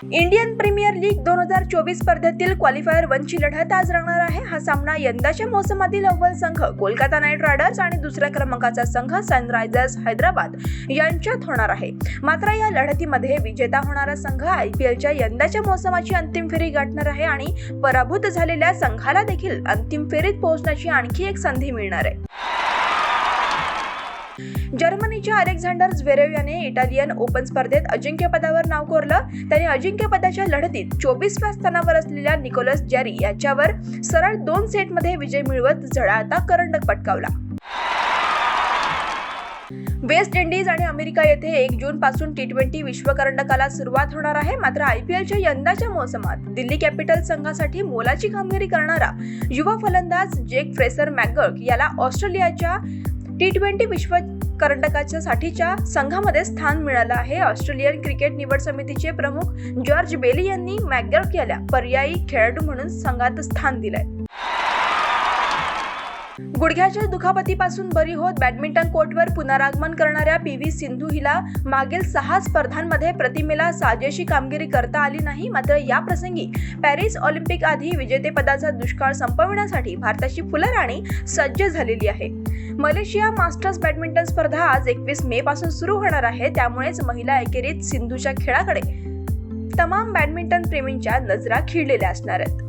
Indian premier league 2024 स्पर्धेतील qualifier 1 ची लढत आज रंगणार आहे. हा सामना यंदाच्या मोसमातील अव्वल संघ कोलकाता नाईट रायडर्स आणि दुसऱ्या क्रमांकाचा संघ सनरायझर्स हैदराबाद यांच्यात होणार आहे. मात्र या लढतीमध्ये विजेता होणारा संघ IPLच्या यंदाच्या मोसमाची अंतिम फेरी गाठणार आहे आणि पराभूत झालेल्या संघाला देखील अंतिम फेरीत पोहोचण्याची आणखी एक संधी मिळणार आहे. जर्मनीच्या अलेक्झांडर झ्वेरेव याने इटालियन ओपन स्पर्धेत अजिंक्यपदावर नाव कोरलं. त्याने अजिंक्यपदाच्या लढतीत 24व्या स्थानावर असलेल्या निकोलस जॅरी याच्यावर सरळ 2 सेटमध्ये विजय मिळवत झळाळता करंडक पटकावला. वेस्ट इंडिज आणि अमेरिका येथे 1 जून पासून T20 विश्वकरंडकाला सुरुवात होणार आहे. मात्र IPLच्या यंदाच्या मोसमात दिल्ली कॅपिटल संघासाठी मोलाची कामगिरी करणारा युवा फलंदाज जेक फ्रेसर मॅकगर्क याला ऑस्ट्रेलियाच्या T20 विश्वकरंडकाच्या साठीच्या संघामध्ये स्थान मिळालं आहे. ऑस्ट्रेलियन क्रिकेट निवड समितीचे प्रमुख जॉर्ज बेली यांनी मॅकगर्क याला पर्यायी खेळाडू म्हणून संघात स्थान दिलंय. गुडघ्याच्या दुखापतीपासून बरी होत बॅडमिंटन कोर्टवर पुनरागमन करणाऱ्या PV सिंधू हिला मागील 6 स्पर्धांमध्ये प्रतिमेला साजेशी कामगिरी करता आली नाही. मात्र या प्रसंगी पॅरिस ऑलिम्पिक आधी विजेतेपदाचा दुष्काळ संपविण्यासाठी भारताची फुलराणी सज्ज झालेली आहे. मलेशिया मास्टर्स बॅडमिंटन स्पर्धा आज 21 मे पासून सुरू होणार आहे. त्यामुळेच महिला एकेरीत सिंधूच्या खेळाकडे तमाम बॅडमिंटन प्रेमींच्या नजरा खिळलेल्या असणार आहेत.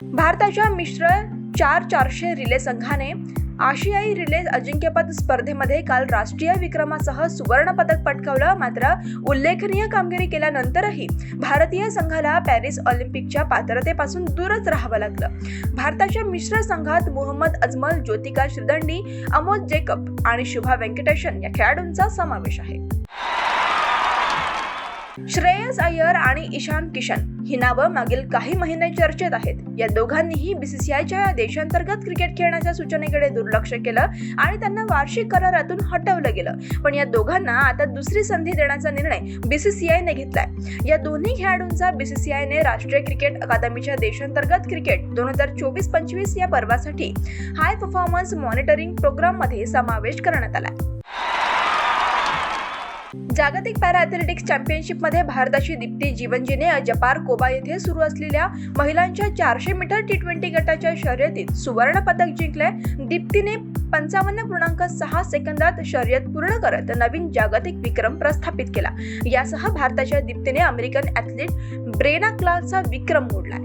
भारताच्या मिश्र 4x400 रिले संघाने आशियाई रिले अजिंक्यपद स्पर्धेमध्ये काल राष्ट्रीय विक्रमासह सुवर्ण पदक पटकावलं. मात्र उल्लेखनीय कामगिरी केल्यानंतरही भारतीय संघाला पॅरिस ऑलिम्पिकच्या पात्रतेपासून दूरच राहावं लागलं. भारताच्या मिश्र संघात मोहम्मद अजमल, ज्योतिका श्रीदंडी, अमोल जेकब आणि शुभा वेंकटेशन या खेळाडूंचा समावेश आहे. श्रेयस अय्यर आणि ईशान किशन ही नावं मागील काही महिने चर्चेत आहेत. या दोघांनीही BCCIच्या देशांतर्गत क्रिकेट खेळण्याच्या सूचनेकडे दुर्लक्ष केलं आणि त्यांना वार्षिक करारातून हटवलं गेलं. पण या दोघांना आता दुसरी संधी देण्याचा निर्णय BCCIने घेतलाय. या दोन्ही खेळाडूंचा BCCIने राष्ट्रीय क्रिकेट अकादमीच्या देशांतर्गत क्रिकेट 2024-25 या पर्वासाठी हाय परफॉर्मन्स मॉनिटरिंग प्रोग्राम मध्ये समावेश करण्यात आला. जागतिक पॅरा ॲथलेटिक्स चॅम्पियनशिपमध्ये भारताची दीप्ती जीवनजीने जपार कोबा येथे सुरू असलेल्या महिलांच्या 400 मीटर T20 गटाच्या शर्यतीत सुवर्ण पदक जिंकले. दीप्तीने 55.6 सेकंदात शर्यत पूर्ण करत नवीन जागतिक विक्रम प्रस्थापित केला. यासह भारताच्या दीप्तीने अमेरिकन ॲथलीट ब्रेना क्लार्कचा विक्रम मोडला.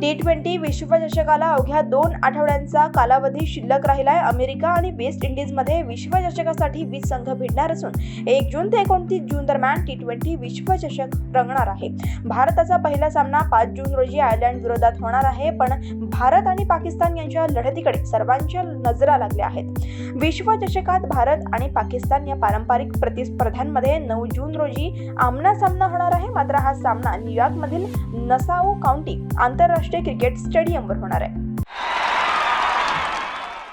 T20 विश्वचषकाला अवघ्या 2 आठवड्यांचा कालावधी शिल्लक राहिलाय. अमेरिका आणि वेस्ट इंडिजमध्ये विश्वचषकासाठी 20 संघ भिडणार असून 1 जून ते 29 जून दरम्यान T20 विश्वचषक रंगणार आहे. भारताचा पहिला सामना 5 जून रोजी आयर्लंड विरोधात होणार आहे. पण भारत आणि पाकिस्तान यांच्या लढतीकडे सर्वांच्या नजरा लागल्या आहेत. विश्वचषकात भारत आणि पाकिस्तान या पारंपरिक प्रतिस्पर्ध्यांमध्ये 9 जून रोजी आमना-सामना होणार आहे. मात्र हा सामना न्यूयॉर्कमधील नसाऊ काउंटी आंतरराष्ट्रीय क्रिकेट स्टेडियमवर होणार आहे.